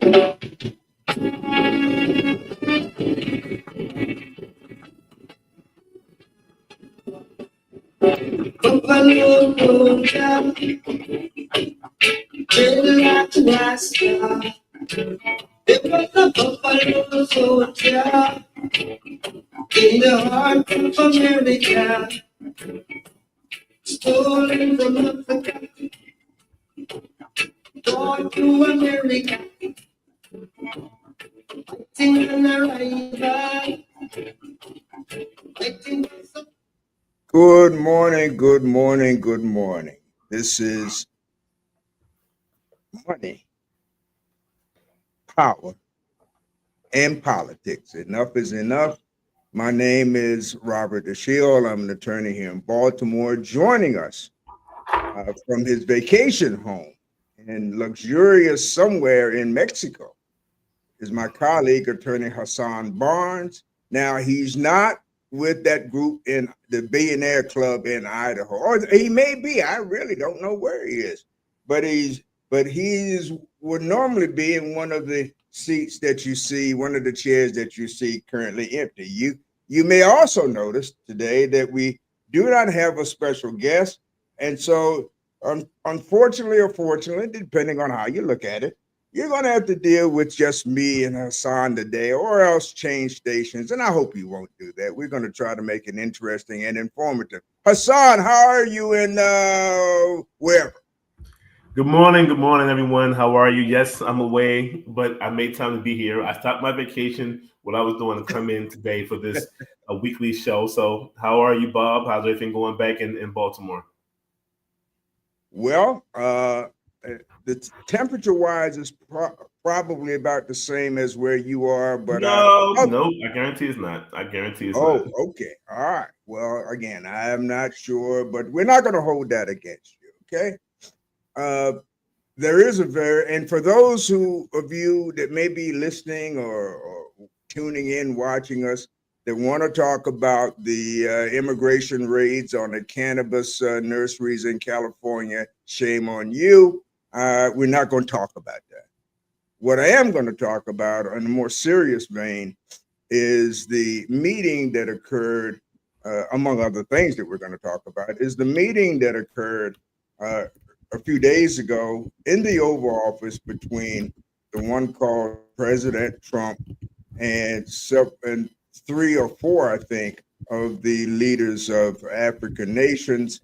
Buffalo Soldier, little Alaska. It was a Buffalo Soldier in the heart of America, stolen from Africa, born to America, fighting on the river, fighting for some. Good morning, good morning, good morning. This is Money, Power, and Politics. Enough is enough. My name is Robert DeShiel. I'm an attorney here in Baltimore. Joining us from his vacation home in luxurious somewhere in Mexico is my colleague, attorney Hassan Barnes. Now, he's not with that group in the Billionaire Club in Idaho, or he may be. I really don't know where he is, but he's would normally be in one of the seats that you see, one of the chairs that you see currently empty. You may also notice today that we do not have a special guest, and so unfortunately or fortunately, depending on how you look at it, you're going to have to deal with just me and Hassan today, or else change stations. And I hope you won't do that. We're going to try to make it interesting and informative. Hassan, how are you in wherever? Good morning, everyone. How are you? Yes, I'm away, but I made time to be here. I stopped my vacation, what I was doing, to come in today for this weekly show. So, how are you, Bob? How's everything going back in Baltimore? Well, the temperature-wise is probably about the same as where you are, but no, I guarantee it's not. I guarantee it's not. Oh, okay, all right. Well, again, I am not sure, but we're not going to hold that against you. Okay. There is and for those of you that may be listening or tuning in, watching us, that want to talk about the immigration raids on the cannabis nurseries in California, shame on you. We're not going to talk about that. What I am going to talk about in a more serious vein is the meeting that occurred, among other things that we're going to talk about, is the meeting that occurred a few days ago in the Oval Office between the one called President Trump and three or four, I think, of the leaders of African nations,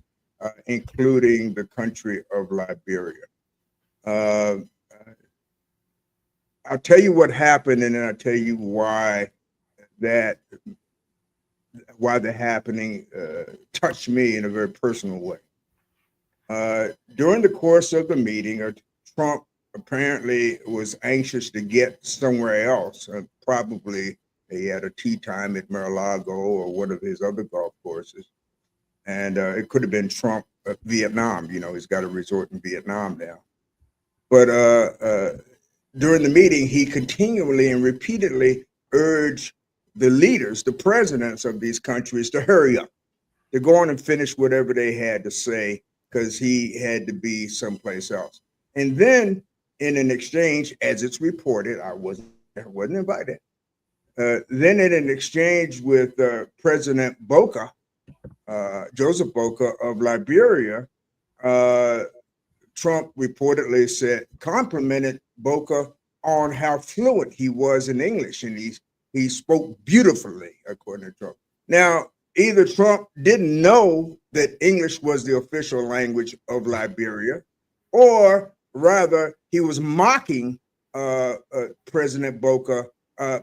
including the country of Liberia. I'll tell you what happened, and then I'll tell you why the happening touched me in a very personal way. During the course of the meeting, Trump apparently was anxious to get somewhere else. Probably he had a tea time at Mar-a-Lago or one of his other golf courses. And it could have been Trump, Vietnam. You know, he's got a resort in Vietnam now. But during the meeting, he continually and repeatedly urged the leaders, the presidents of these countries, to hurry up, to go on and finish whatever they had to say, because he had to be someplace else. And then in an exchange, as it's reported, I wasn't invited. Then in an exchange with President Boca, Joseph Boca of Liberia, Trump reportedly complimented Boca on how fluent he was in English, and he spoke beautifully, according to Trump. Now, either Trump didn't know that English was the official language of Liberia, or rather, he was mocking President Boca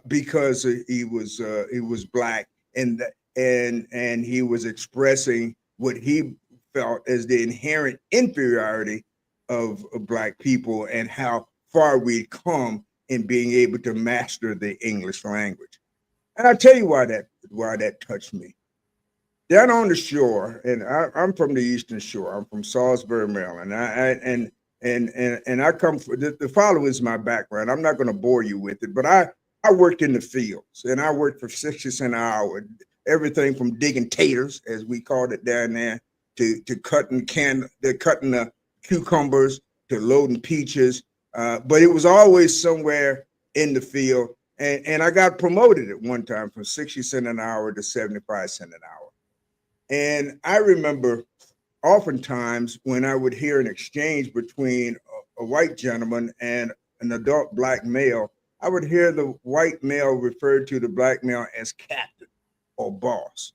because he was black, and he was expressing what he felt as the inherent inferiority of black people and how far we'd come in being able to master the English language. And I'll tell you why that touched me. Down on the shore, and I'm from the Eastern Shore. I'm from Salisbury, Maryland. I come from the following is my background. I'm not going to bore you with it, but I worked in the fields, and I worked for 60 cents an hour. Everything from digging taters, as we called it down there, to cutting the cucumbers, to loading peaches, but it was always somewhere in the field. And I got promoted at one time from 60 cents an hour to 75 cents an hour. And I remember oftentimes when I would hear an exchange between a white gentleman and an adult black male, I would hear the white male refer to the black male as captain or boss.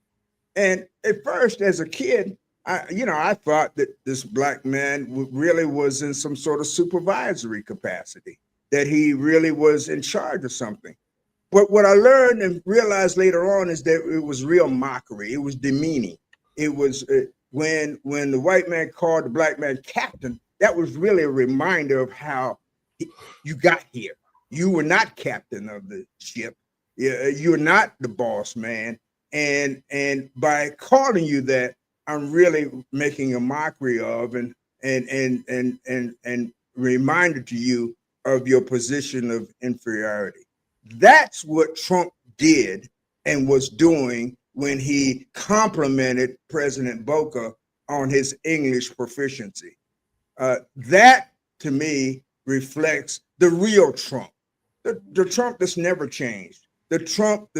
And at first, as a kid, I thought that this black man really was in some sort of supervisory capacity, that he really was in charge of something. But what I learned and realized later on is that it was real mockery. It was demeaning. It was when the white man called the black man captain, that was really a reminder of how you got here. You were not captain of the ship. You're not the boss man. And by calling you that, I'm really making a mockery of and reminder to you of your position of inferiority. That's what Trump did and was doing when he complimented President Boca on his English proficiency. That, to me, reflects the real Trump, the Trump that's never changed, the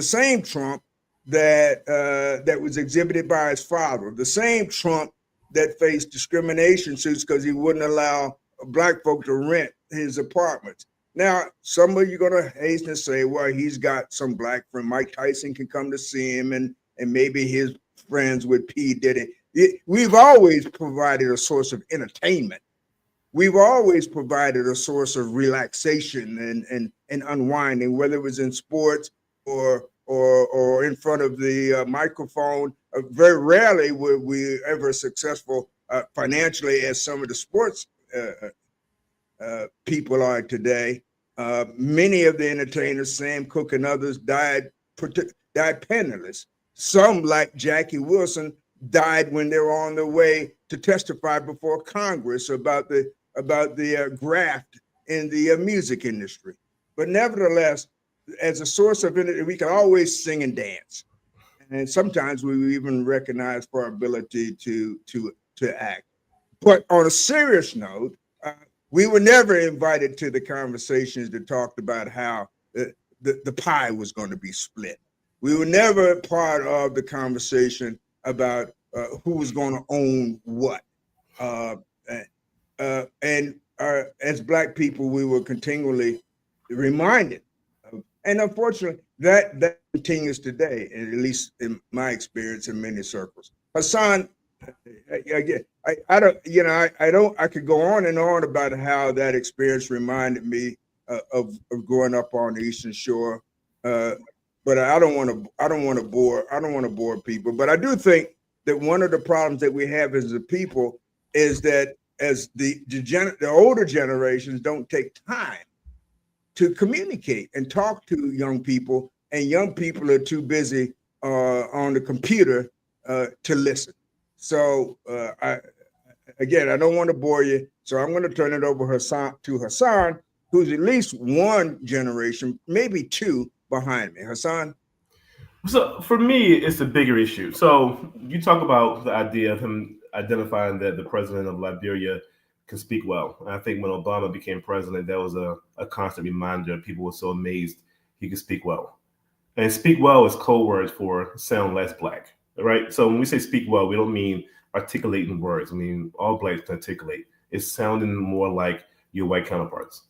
same Trump that was exhibited by his father, the same Trump that faced discrimination suits because he wouldn't allow black folk to rent his apartments. Now, some of you are going to hasten to say, well, he's got some black friend. Mike Tyson can come to see him, and maybe his friends with P. Diddy. We've always provided a source of entertainment. We've always provided a source of relaxation and unwinding, whether it was in sports or in front of the microphone. Very rarely were we ever successful financially as some of the sports people are today. Many of the entertainers, Sam Cooke and others, died penniless. Some, like Jackie Wilson, died when they were on their way to testify before Congress about the graft in the music industry. But nevertheless, as a source of it, we can always sing and dance, and sometimes we even recognize for our ability to act. But on a serious note, we were never invited to the conversations that talked about how the pie was going to be split. We were never part of the conversation about who was going to own what. As Black people, we were continually reminded of, and unfortunately, that continues today, at least in my experience in many circles. Hassan, I could go on and on about how that experience reminded me of growing up on the Eastern Shore, but I don't want to bore people. But I do think that one of the problems that we have as a people is that as the older generations don't take time to communicate and talk to young people, and young people are too busy on the computer to listen. So I don't want to bore you, so I'm going to turn it over to Hassan, who's at least one generation, maybe two, behind me. Hassan? So for me, it's a bigger issue. So you talk about the idea of him identifying that the president of Liberia can speak well. And I think when Obama became president, that was a constant reminder. People were so amazed he could speak well. And speak well is code words for sound less Black, right? So when we say speak well, we don't mean articulating words. I mean, all Blacks can articulate. It's sounding more like your white counterparts.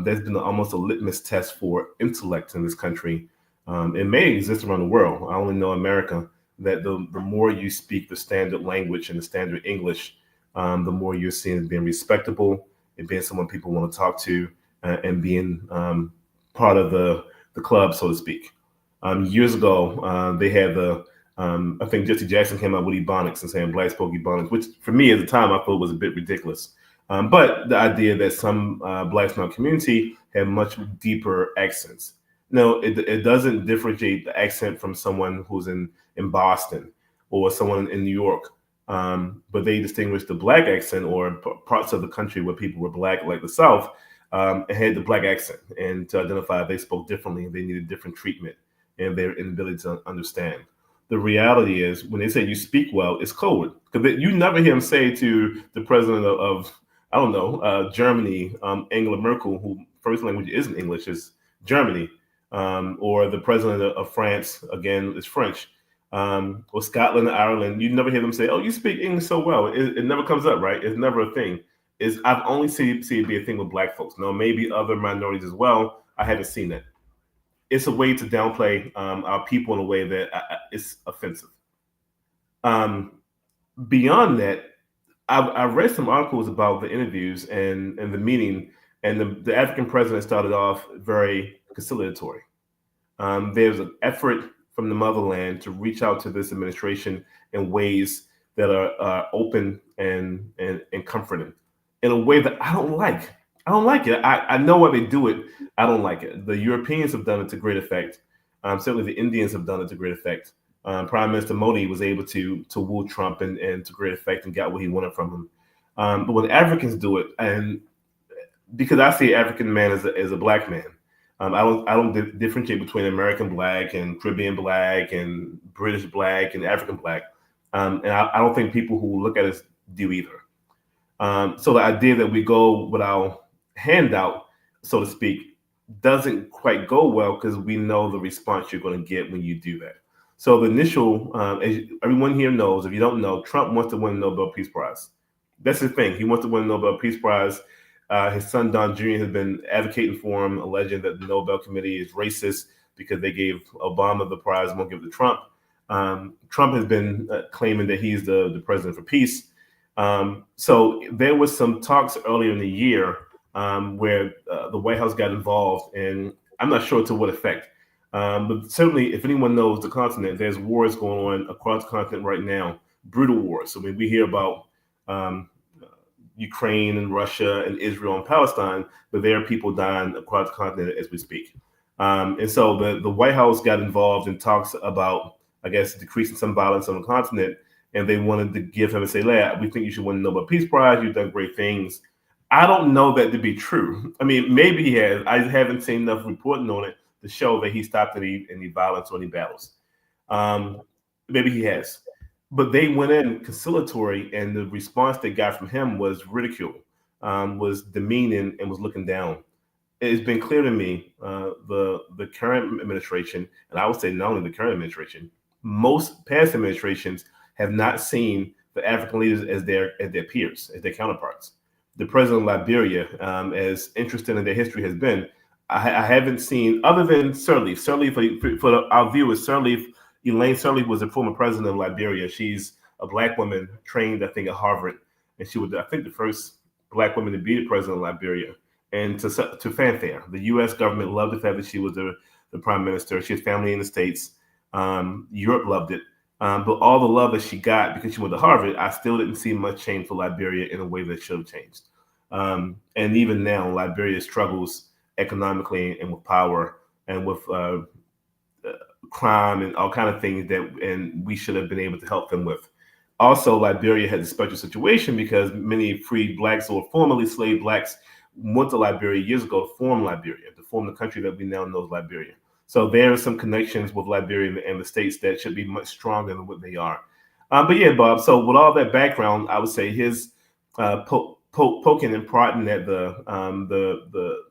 There's been almost a litmus test for intellect in this country. It may exist around the world. I only know America, that the more you speak the standard language and the standard English, the more you're seen as being respectable and being someone people want to talk to and being part of the club, so to speak. Years ago, they had I think Jesse Jackson came out with Ebonics and saying Black spoke Ebonics, which for me at the time I thought was a bit ridiculous. But the idea that some Blacks in our community have much deeper accents. No, it doesn't differentiate the accent from someone who's in Boston or someone in New York. But they distinguish the Black accent or parts of the country where people were Black, like the South, had the Black accent. And to identify they spoke differently, they needed different treatment and their inability to understand. The reality is when they say you speak well, it's code. Because you never hear him say to the president of I don't know, Germany, Angela Merkel, who first language isn't English, is Germany, or the president of France, again, is French, or Scotland, Ireland. You never hear them say, "Oh, you speak English so well." It never comes up, right? It's never a thing. I've only seen it be a thing with Black folks. No, maybe other minorities as well. I haven't seen it. It's a way to downplay our people in a way that it's offensive. Beyond that, I've read some articles about the interviews and the meeting, and the African president started off very conciliatory. There's an effort from the motherland to reach out to this administration in ways that are open and comforting, in a way that I don't like. I don't like it. I know why they do it. I don't like it. The Europeans have done it to great effect. Certainly, the Indians have done it to great effect. Prime Minister Modi was able to woo Trump and to great effect and got what he wanted from him. But when Africans do it, and because I see African man as a black man, I don't differentiate between American black and Caribbean black and British black and African black, and I don't think people who look at us do either. So the idea that we go with our handout, so to speak, doesn't quite go well because we know the response you're going to get when you do that. So the initial, as everyone here knows, if you don't know, Trump wants to win the Nobel Peace Prize. That's his thing. He wants to win the Nobel Peace Prize. His son Don Jr. has been advocating for him, alleging that the Nobel Committee is racist because they gave Obama the prize, won't give it to Trump. Trump has been claiming that he's the president for peace. So there was some talks earlier in the year where the White House got involved, and I'm not sure to what effect. But certainly, if anyone knows the continent, there's wars going on across the continent right now, brutal wars. So when we hear about Ukraine and Russia and Israel and Palestine, but there are people dying across the continent as we speak. And so the White House got involved in talks about, I guess, decreasing some violence on the continent, and they wanted to give him and say, "Lad, we think you should win the Nobel Peace Prize. You've done great things." I don't know that to be true. I mean, maybe he has. I haven't seen enough reporting on it to show that he stopped any violence or any battles. Maybe he has. But they went in conciliatory, and the response they got from him was ridicule, was demeaning, and was looking down. It's been clear to me, the current administration, and I would say not only the current administration, most past administrations have not seen the African leaders as their peers, as their counterparts. The president of Liberia, as interesting as their history has been, I haven't seen, other than Sirleaf. Sirleaf, for our viewers, Sirleaf, Elaine Sirleaf was a former president of Liberia. She's a black woman trained, I think, at Harvard, and she was, I think, the first black woman to be the president of Liberia. And to fanfare, the U.S. government loved the fact that she was the prime minister. She has family in the States. Europe loved it. But all the love that she got because she went to Harvard, I still didn't see much change for Liberia in a way that should have changed. And even now, Liberia struggles economically and with power and with crime and all kind of things and we should have been able to help them with. Also, Liberia had a special situation because many freed blacks or formerly slave blacks went to Liberia years ago to form the country that we now know as Liberia. So there are some connections with Liberia and the States that should be much stronger than what they are. But yeah, Bob, so with all that background, I would say his poking and prodding at the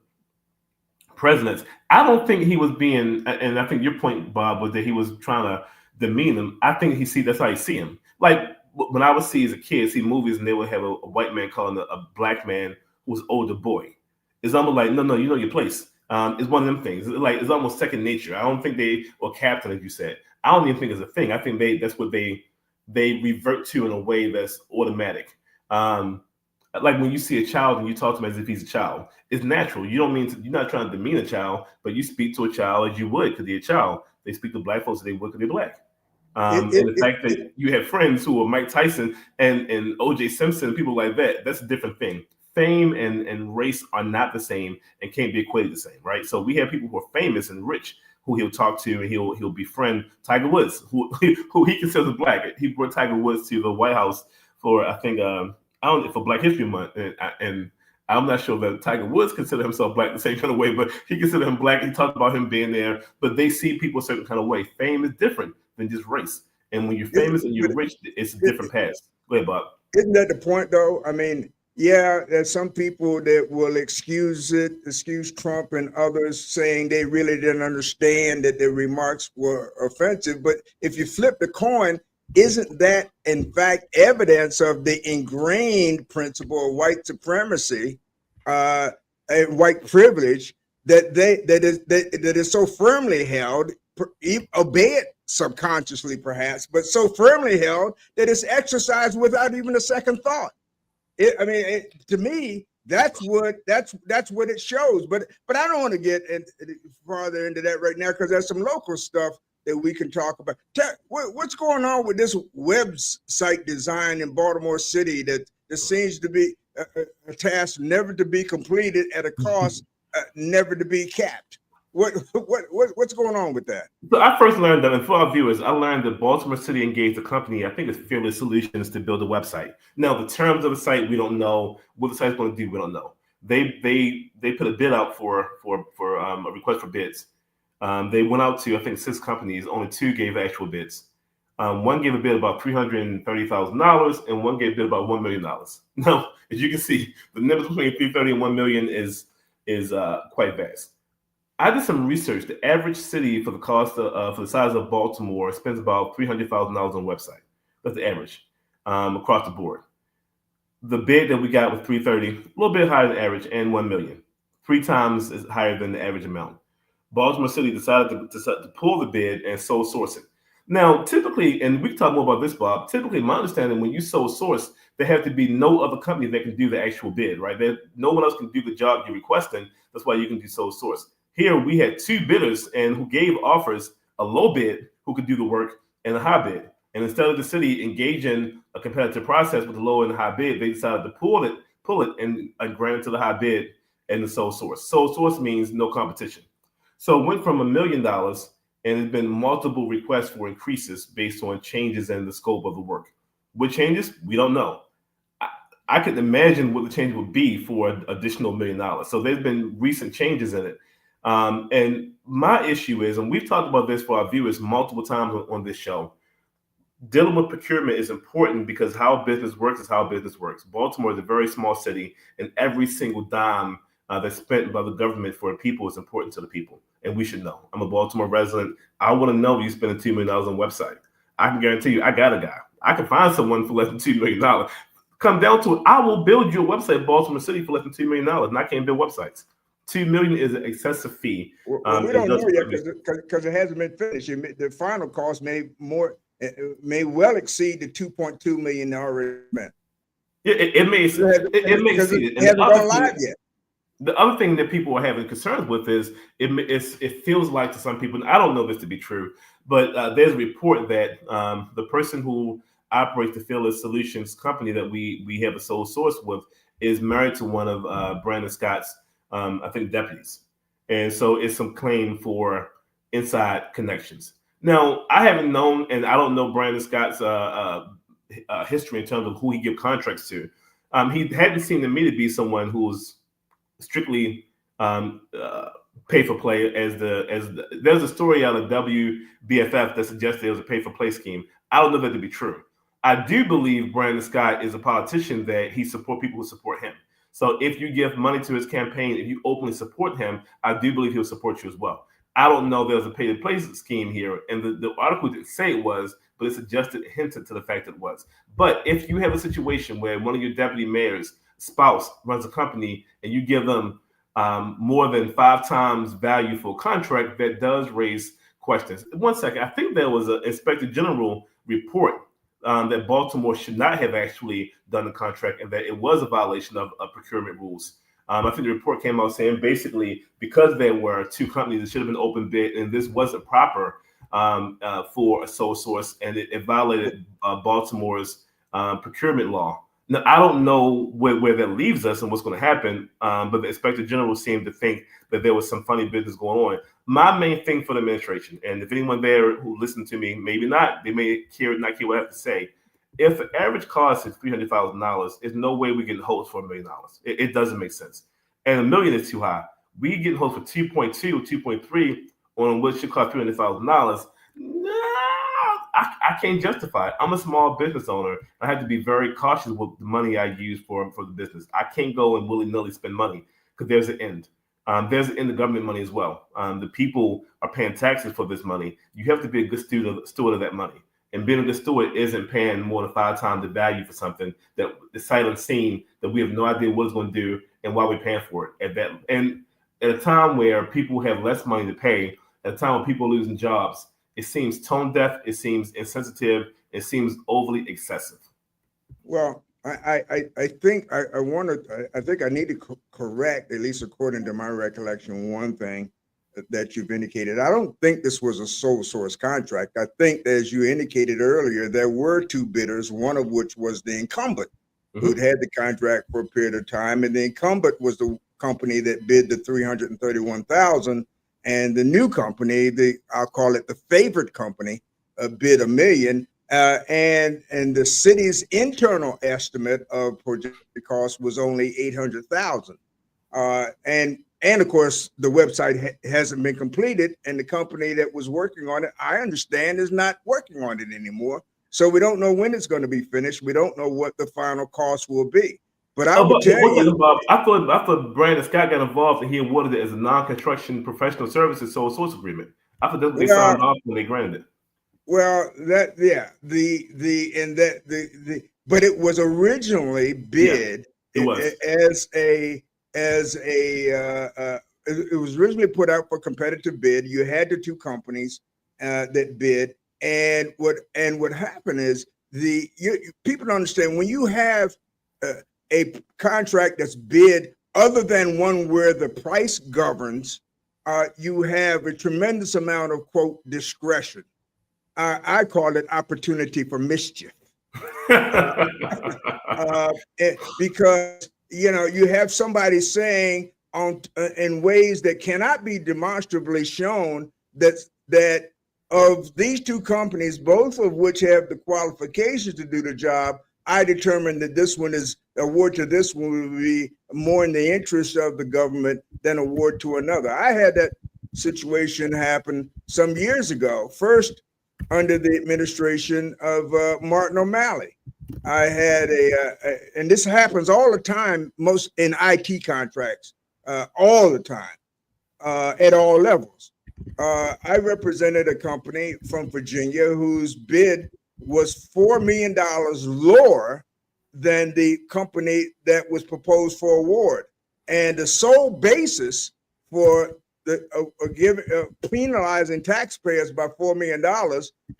presidents, I don't think he was being, and I think your point, Bob, was that he was trying to demean them. I think that's how you see him. Like when I would see as a kid, see movies and they would have a white man calling a black man who was older boy. It's almost like, no, you know your place. It's one of them things. It's almost second nature. I don't think or captain, as you said. I don't even think it's a thing. I think that's what they revert to in a way that's automatic. Like when you see a child and you talk to him as if he's a child, it's natural. You're not trying to demean a child, but you speak to a child as you would because they're a child. They speak to black folks as they would because they're black. And the fact that you have friends who are Mike Tyson and O.J. Simpson, people like that, that's a different thing. Fame and race are not the same and can't be equated the same, right? So we have people who are famous and rich who he'll talk to and he'll befriend. Tiger Woods, who he considers black. He brought Tiger Woods to the White House for, I think, for Black History Month, and I'm not sure that Tiger Woods consider himself black the same kind of way, but he considered him black. He talked about him being there, but they see people a certain kind of way. Fame is different than just race, and when you're famous and you're rich, it's a different path. Go ahead, Bob. Isn't that the point, though? I mean, Yeah, there's some people that will excuse Trump and others saying they really didn't understand that their remarks were offensive. But if you flip the coin, isn't that in fact evidence of the ingrained principle of white supremacy and white privilege that is so firmly held, albeit subconsciously perhaps, but so firmly held that it's exercised without even a second thought. To me, that's what it shows. But I don't want to get farther into that right now because there's some local stuff that we can talk about. What's going on with this website design in Baltimore City that seems to be a task never to be completed at a cost never to be capped? What's going on with that? So I first learned that, and for our viewers, I learned that Baltimore City engaged a company, I think it's Fearless Solutions, to build a website. Now, the terms of the site, we don't know. What the site's going to do, we don't know. They put a bid out for a request for bids. They went out to, I think, 6 companies. Only 2 gave actual bids. One gave a bid about $330,000, and one gave a bid about $1 million. Now, as you can see, the difference between $330,000 and $1 million is quite vast. I did some research. The average city for the cost for the size of Baltimore spends about $300,000 on a website. That's the average across the board. The bid that we got was $330,000, a little bit higher than average, and $1 million, 3 times is higher than the average amount. Baltimore City decided to pull the bid and sole source it. Now, typically, and we can talk more about this, Bob. Typically, my understanding, when you sole source, there have to be no other company that can do the actual bid, right? No one else can do the job you're requesting. That's why you can do sole source. Here we had 2 bidders and who gave offers, a low bid who could do the work and a high bid. And instead of the city engaging a competitive process with the low and the high bid, they decided to pull it and grant it to the high bid and the sole source. Sole source means no competition. So it went from $1 million, and there's been multiple requests for increases based on changes in the scope of the work. What changes? We don't know. I could imagine what the change would be for an additional $1 million. So there's been recent changes in it. And my issue is, and we've talked about this for our viewers multiple times on this show, dealing with procurement is important because how business works is how business works. Baltimore is a very small city, and every single dime that's spent by the government for the people is important to the people, and we should know. I'm a Baltimore resident. I want to know you spending $2 million on a website. I can guarantee you, I got a guy. I can find someone for less than $2 million. Come down to it, I will build you a website in Baltimore City for less than $2 million, and I can't build websites. $2 million is an excessive fee. We don't know yet because it hasn't been finished. The final cost may well exceed the $2.2 million already spent. It may exceed it. It hasn't gone live yet. The other thing that people are having concerns with is it feels like to some people, and I don't know this to be true, but there's a report that the person who operates the Fearless Solutions company that we have a sole source with is married to one of Brandon Scott's I think deputies. And so it's some claim for inside connections. Now, I haven't known, and I don't know Brandon Scott's history in terms of who he give contracts to. He hadn't seemed to me to be someone who's strictly pay for play. There's a story out of WBFF that suggests there was a pay for play scheme. I don't know that to be true. I do believe Brandon Scott is a politician that he support people who support him. So if you give money to his campaign, if you openly support him, I do believe he'll support you as well. I don't know there's a pay-to-play scheme here, and the article didn't say it was, but it suggested, hinted to the fact that it was. But if you have a situation where one of your deputy mayor's spouse runs a company and you give them more than 5 times value for a contract, that does raise questions. One second, I think there was an Inspector General report that Baltimore should not have actually done the contract and that it was a violation of procurement rules. I think the report came out saying basically because there were 2 companies, it should have been open bid, and this wasn't proper for a sole source, and it violated Baltimore's procurement law. Now, I don't know where that leaves us and what's going to happen, but the Inspector General seemed to think that there was some funny business going on. My main thing for the administration, and if anyone there who listened to me, maybe not, they may not care what I have to say. If the average cost is $300,000, there's no way we get hosts for $1 million. It doesn't make sense. And $1 million is too high. We get hosts for 2.2 or 2.3 on what should cost $300,000. Nah, I can't justify it. I'm a small business owner. I have to be very cautious with the money I use for the business. I can't go and willy-nilly spend money because there's an end. There's an end to government money as well. The people are paying taxes for this money. You have to be a good steward of that money. And being a good steward isn't paying more than 5 times the value for something that the sight unseen that we have no idea what it's going to do and why we're paying for it at that. And at a time where people have less money to pay, at a time when people are losing jobs, it seems tone deaf, it seems insensitive, it seems overly excessive. Well, I think I think I need to correct, at least according to my recollection, one thing that you've indicated. I don't think this was a sole source contract. I think, as you indicated earlier, there were 2 bidders, one of which was the incumbent, who'd had the contract for a period of time, and the incumbent was the company that bid the 331,000, and the new company, I'll call it the favored company, bid $1 million. And the city's internal estimate of projected cost was only 800,000. And of course, the website hasn't been completed, and the company that was working on it, I understand, is not working on it anymore. So we don't know when it's going to be finished. We don't know what the final cost will be. But I will tell you, I thought Brandon Scott got involved and he awarded it as a non-construction professional services sole source agreement. I thought they signed off when they granted it. Well, but it was originally bid it was originally put out for competitive bid. You had the 2 companies that bid, and what happened is people don't understand when you have a contract that's bid other than one where the price governs, you have a tremendous amount of, quote, discretion. I call it opportunity for mischief. Because, you have somebody saying in ways that cannot be demonstrably shown that of these 2 companies, both of which have the qualifications to do the job, I determined that this one is award to this one would be more in the interest of the government than award to another. I had that situation happen some years ago. First, under the administration of Martin O'Malley, I had and this happens all the time, most in IT contracts, all the time, at all levels. I represented a company from Virginia whose bid was $4 million lower than the company that was proposed for award. And the sole basis for penalizing taxpayers by $4 million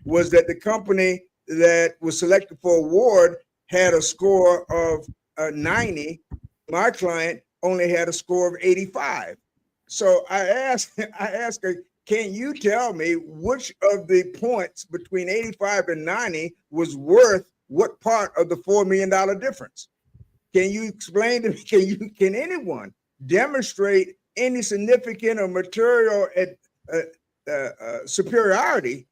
was that the company that was selected for award had a score of 90. My client only had a score of 85. So I asked her, can you tell me which of the points between 85 and 90 was worth what part of the $4 million difference? Can you explain to me, can anyone demonstrate any significant or material superiority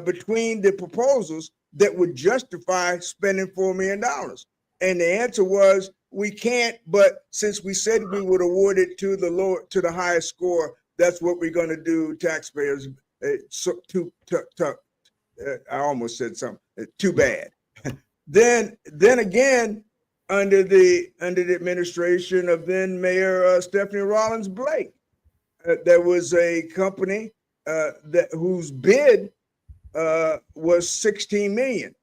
between the proposals that would justify spending $4 million? And the answer was, we can't, but since we said we would award it to the highest score, that's what we're going to do, taxpayers. I almost said something. Too bad. Then again, under the administration of then Mayor Stephanie Rawlings Blake, there was a company whose bid was $16 million.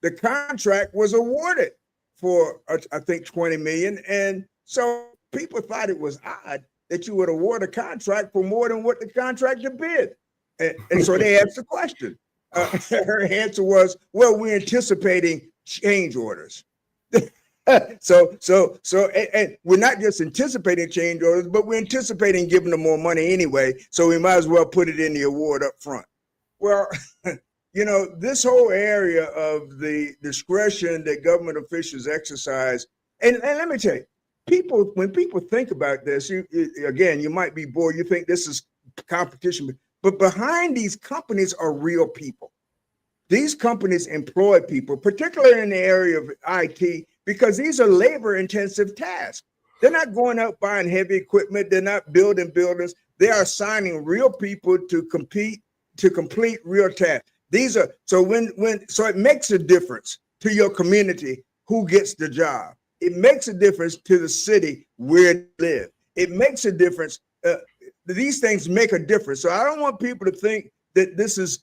The contract was awarded for I think $20 million, and so people thought it was odd that you would award a contract for more than what the contractor bid. And so they asked the question. Her answer was, well, we're anticipating change orders. So we're not just anticipating change orders, but we're anticipating giving them more money anyway. So we might as well put it in the award up front. Well, this whole area of the discretion that government officials exercise, and let me tell you, when people think about this, you might be bored. You think this is competition, but behind these companies are real people. These companies employ people, particularly in the area of IT, because these are labor-intensive tasks. They're not going out buying heavy equipment. They're not building buildings. They are assigning real people to complete real tasks. These are so so it makes a difference to your community who gets the job. It makes a difference to the city where they live. It makes a difference. These things make a difference. So I don't want people to think that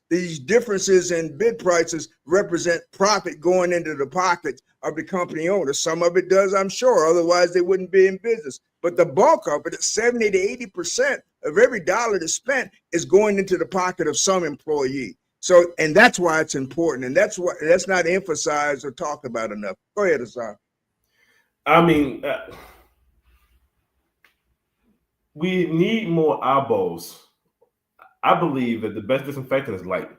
these differences in bid prices represent profit going into the pockets of the company owner. Some of it does, I'm sure. Otherwise, they wouldn't be in business. But the bulk of it, 70 to 80% of every dollar that's spent is going into the pocket of some employee. So, and that's why it's important. And that's not emphasized or talked about enough. Go ahead, Hassan. I mean, we need more eyeballs. I believe that the best disinfectant is light.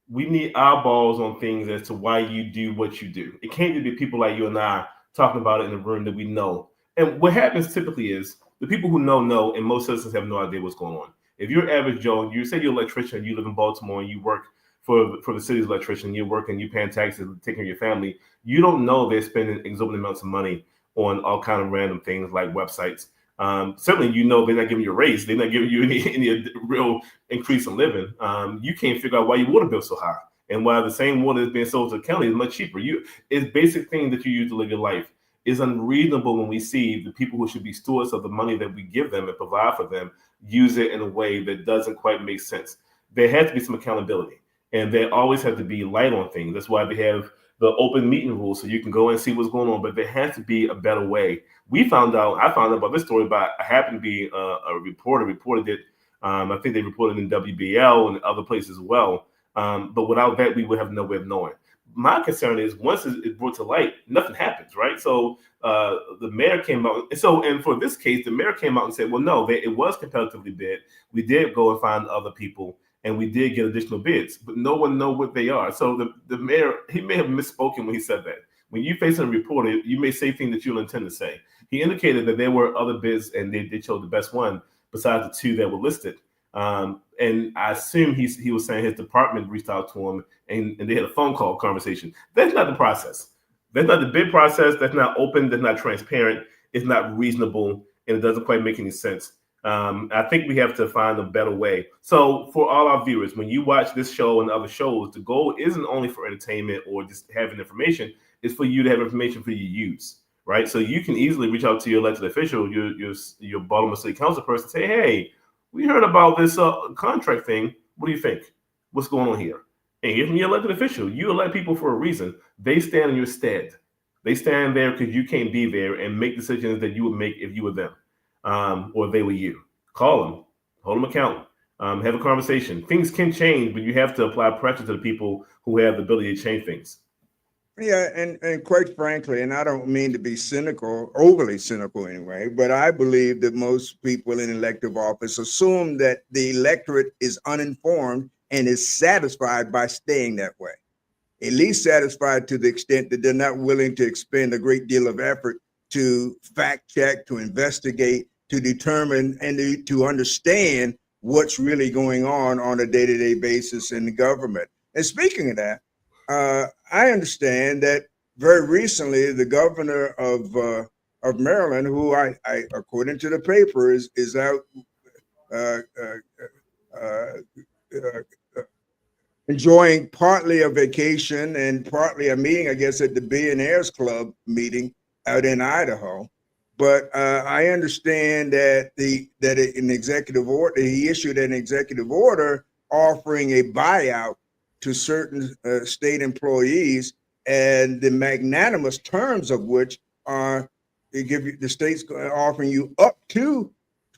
We need eyeballs on things as to why you do what you do. It can't just be people like you and I talking about it in a room that we know. And what happens typically is the people who know, and most citizens have no idea what's going on. If you're average Joe, you say you're an electrician, you live in Baltimore, and you work for the city's electrician, you're working, you're paying taxes, taking care of your family, you don't know they're spending exorbitant amounts of money on all kind of random things like websites. Certainly, you know they're not giving you a raise. They're not giving you any real increase in living. You can't figure out why your water bill's so high and why the same water that's being sold to the county is much cheaper. It's basic things that you use to live your life. It's unreasonable when we see the people who should be stewards of the money that we give them and provide for them use it in a way that doesn't quite make sense. There has to be some accountability, and there always have to be light on things. That's why they have the open meeting rules so you can go and see what's going on, but there has to be a better way. I found out about this story by, I happened to be a reporter, reported it. I think they reported in WBL and other places as well. But without that, we would have no way of knowing. My concern is once it's brought to light, nothing happens, right? So the mayor came out. And for this case, the mayor came out and said, well, no, it was competitively bid. We did go and find other people, and we did get additional bids, but no one know what they are. So the mayor, he may have misspoken when he said that. When you face a reporter, you may say things that you'll intend to say. He indicated that there were other bids, and they chose the best one besides the two that were listed. And I assume he was saying his department reached out to him, and they had a phone call conversation. That's not the process. That's not the bid process. That's not open. That's not transparent. It's not reasonable, and it doesn't quite make any sense. I think we have to find a better way. So for all our viewers, when you watch this show and other shows, the goal isn't only for entertainment or just having information. It's for you to have information for you to use, right? So you can easily reach out to your elected official, your Baltimore City Council person, say, hey, we heard about this contract thing. What do you think? What's going on here? And hear from your elected official. You elect people for a reason. They stand in your stead. They stand there because you can't be there and make decisions that you would make if you were them. Or they were you. Call them, hold them accountable, have a conversation. Things can change, but you have to apply pressure to the people who have the ability to change things. Yeah, and quite frankly, and I don't mean to be cynical, overly cynical anyway, but I believe that most people in elective office assume that the electorate is uninformed and is satisfied by staying that way. At least satisfied to the extent that they're not willing to expend a great deal of effort to fact check, to investigate, to determine, and to understand what's really going on a day-to-day basis in the government. And speaking of that, I understand that very recently the governor of Maryland, who I according to the paper is out enjoying partly a vacation and partly a meeting, I guess, at the Billionaires Club meeting out in Idaho. But I understand that an executive order, he issued an executive order offering a buyout to certain state employees, and the magnanimous terms of which are they give you, the state's offering you up to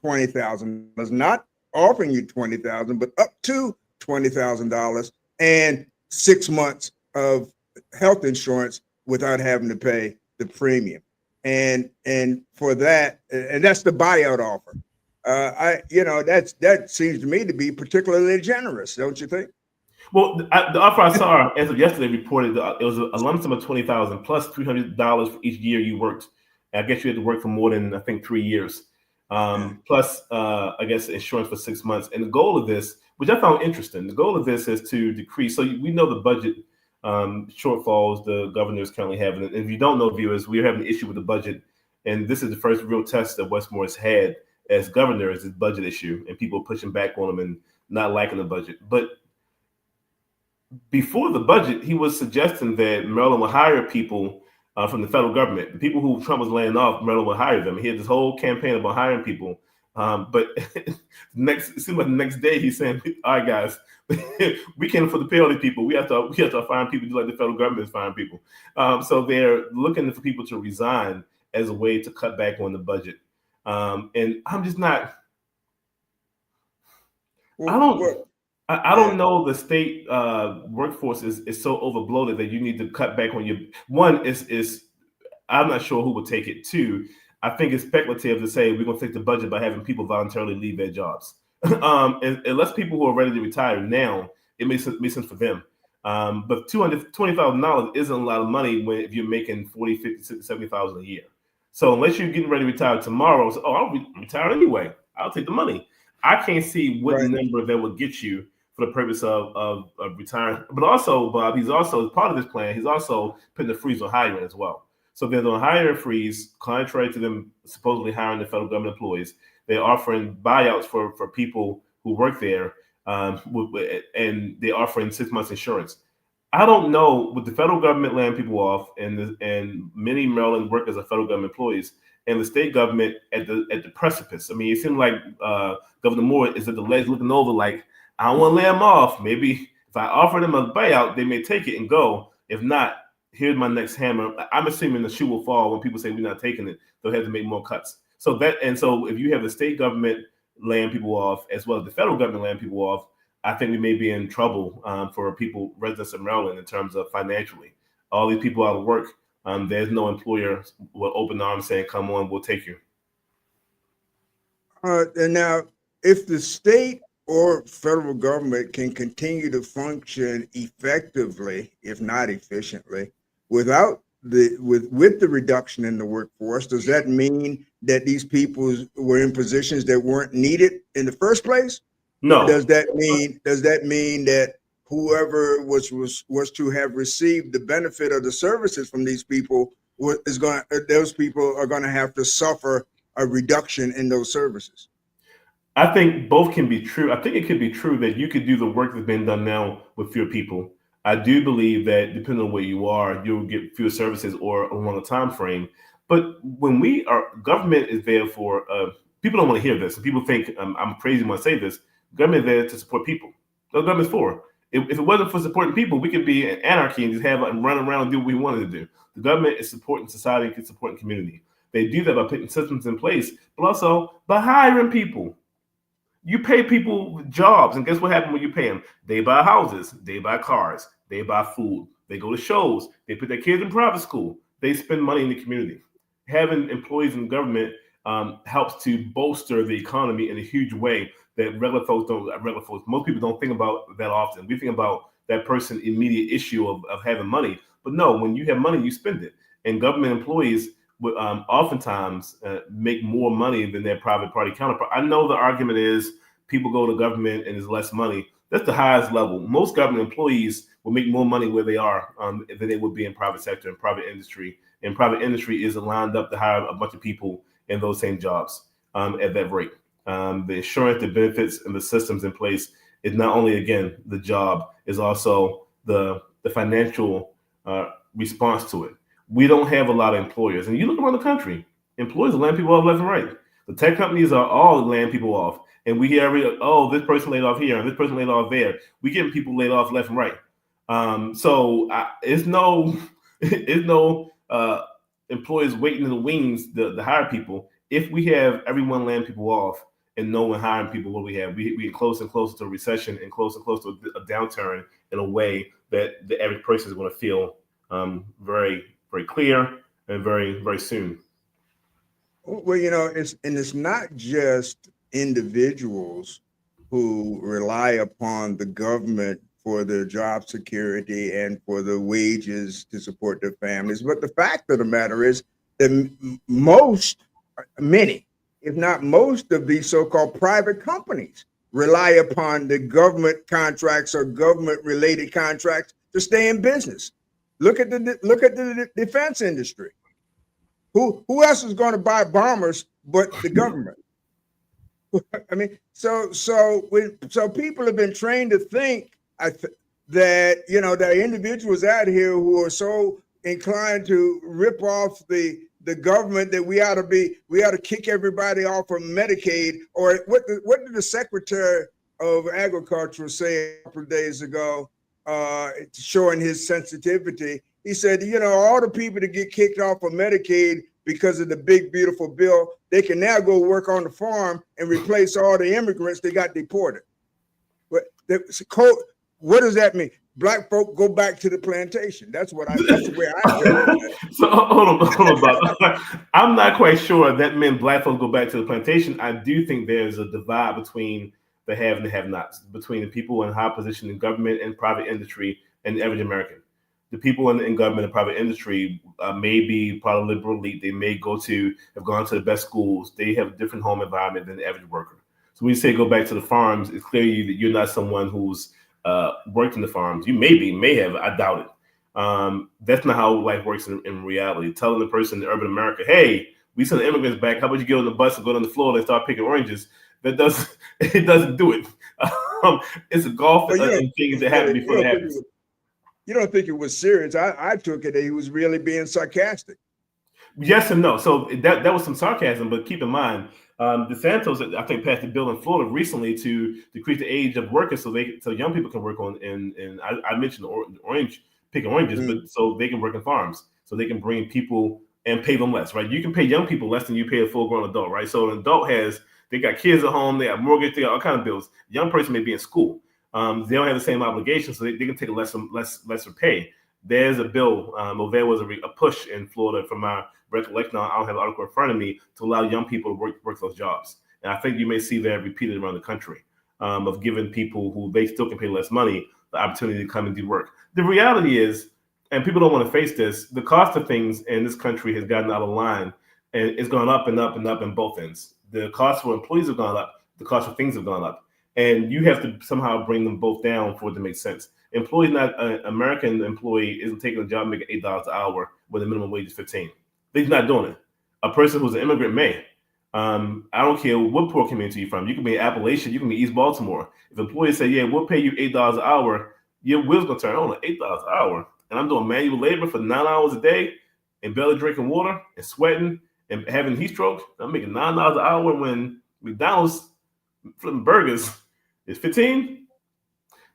$20,000, not offering you $20,000, but up to $20,000 and 6 months of health insurance without having to pay the premium. And for that, and that's the buyout offer. That seems to me to be particularly generous, don't you think? Well, the offer I saw as of yesterday reported it was a lump sum of $20,000 plus $300 for each year you worked. I guess you had to work for more than, I think, 3 years. Plus, I guess, insurance for 6 months. And the goal of this, which I found interesting, the goal of this is to decrease. So we know the budget shortfalls the governor is currently having. And if you don't know, viewers, we're having an issue with the budget. And this is the first real test that Westmore has had as governor, is this budget issue. And people pushing back on him and not liking the budget. But before the budget, he was suggesting that Maryland would hire people from the federal government. The people who Trump was laying off, Maryland would hire them. He had this whole campaign about hiring people. But it seemed like the next day he's saying, "All right, guys, we can't afford to pay all these people. We have to find people just like the federal government is firing people." So they're looking for people to resign as a way to cut back on the budget. And I'm just not. I don't know. The state workforce is so overbloated that you need to cut back on your one. Is I'm not sure who would take it. Two, I think it's speculative to say we're going to take the budget by having people voluntarily leave their jobs. Unless people who are ready to retire now, it makes sense for them. But $220,000 isn't a lot of money if you're making 40, 50, 60, 70,000 a year. So unless you're getting ready to retire tomorrow, so, I'll retire anyway. I'll take the money. I can't see what number that would get you for the purpose of retiring. But also, Bob, he's also, as part of this plan, he's also putting the freeze on hiring as well. So they're on hiring freeze, contrary to them supposedly hiring the federal government employees. They're offering buyouts for people who work there, and they're offering 6 months insurance. I don't know, with the federal government laying people off, and many Maryland workers are federal government employees, and the state government at the precipice. I mean, it seems like Governor Moore is at the ledge looking over, like, I don't want to lay them off. Maybe if I offer them a buyout, they may take it and go. If not, here's my next hammer. I'm assuming the shoe will fall when people say we're not taking it. They'll have to make more cuts. So if you have the state government laying people off as well as the federal government laying people off, I think we may be in trouble for residents of Maryland in terms of financially. All these people out of work, there's no employer with open arms saying, "Come on, we'll take you." And now, if the state or federal government can continue to function effectively, if not efficiently, with the reduction in the workforce, does that mean that these people were in positions that weren't needed in the first place? No. Does that mean that whoever was to have received the benefit of the services from these people those people are going to have to suffer a reduction in those services? I think both can be true. I think it could be true that you could do the work that's been done now with fewer people. I do believe that depending on where you are, you'll get fewer services or a longer time frame. But when government is there for, people don't want to hear this. And people think I'm crazy when I say this. Government is there to support people. That's what government's for. If it wasn't for supporting people, we could be in anarchy and just run around and do what we wanted to do. The government is supporting society, it's supporting community. They do that by putting systems in place, but also by hiring people. You pay people jobs, and guess what happens when you pay them? They buy houses, they buy cars, they buy food, they go to shows, they put their kids in private school, they spend money in the community. Having employees in government helps to bolster the economy in a huge way that regular folks, most people don't think about that often. We think about that person's immediate issue of having money, but no, when you have money, you spend it. And government employees would oftentimes make more money than their private party counterpart. I know the argument is people go to government and there's less money. That's the highest level. Most government employees will make more money where they are than they would be in private sector and private industry. And private industry is lined up to hire a bunch of people in those same jobs at that rate. The insurance, the benefits, and the systems in place is not only, again, the job, is also the financial response to it. We don't have a lot of employers. And you look around the country, employers are laying people off left and right. The tech companies are all laying people off. And we hear, this person laid off here, and this person laid off there. We get people laid off left and right. It's no employers waiting in the wings to hire people. If we have everyone laying people off and no one hiring people, what we have, we get closer and closer to a recession and closer and closer to a downturn in a way that the average person is going to feel very, very clear and very, very soon. Well, it's not just individuals who rely upon the government for their job security and for the wages to support their families. But the fact of the matter is that many, if not most of these so-called private companies rely upon the government contracts or government-related contracts to stay in business. Look at the defense industry. Who else is going to buy bombers but the government? I mean, so people have been trained to think that, there are individuals out here who are so inclined to rip off the government that we ought to kick everybody off of Medicaid. Or what did the Secretary of Agriculture say a couple of days ago, showing his sensitivity? He said, all the people that get kicked off of Medicaid because of the big, beautiful bill, they can now go work on the farm and replace all the immigrants that got deported. But what does that mean? Black folk go back to the plantation. That's the way I feel. So hold on, Bob. I'm not quite sure that meant black folks go back to the plantation. I do think there's a divide between the have and the have-nots, between the people in high position in government and private industry and the average American. The people in government and private industry may be part of the liberal elite. They may have gone to the best schools. They have a different home environment than the average worker. So when you say go back to the farms, it's clear that you're not someone who's worked in the farms. You may have, I doubt it. That's not how life works in reality. Telling the person in urban America, hey, we send the immigrants back. How about you get on the bus and go down the floor and start picking oranges? It doesn't do it. It's a golf thing that happened before it happens. You don't think it was serious? I took it that he was really being sarcastic. Yes and no. So that was some sarcasm, but keep in mind, DeSantis, I think, passed a bill in Florida recently to decrease the age of working so young people can work on. And I mentioned picking oranges, but so they can work in farms, so they can bring people and pay them less, right? You can pay young people less than you pay a full-grown adult, right? So an adult they got kids at home, they got mortgage, they got all kinds of bills. A young person may be in school. They don't have the same obligations, so they can take a lesser pay. There's a bill, there was a push in Florida from my recollection. I don't have the article in front of me, to allow young people to work those jobs. And I think you may see that repeated around the country, of giving people who they still can pay less money the opportunity to come and do work. The reality is, and people don't want to face this, the cost of things in this country has gotten out of line, and it's gone up and up and up in both ends. The cost for employees have gone up, the cost for things have gone up. And you have to somehow bring them both down for it to make sense. Employees, not an American employee, isn't taking a job making $8 an hour when the minimum wage is $15. They're not doing it. A person who's an immigrant may. I don't care what poor community you're from. You can be in Appalachia, you can be East Baltimore. If employees say, yeah, we'll pay you $8 an hour, your wheels gonna turn on at $8 an hour. And I'm doing manual labor for 9 hours a day and barely drinking water and sweating and having heat stroke. I'm making $9 an hour when McDonald's flipping burgers is 15.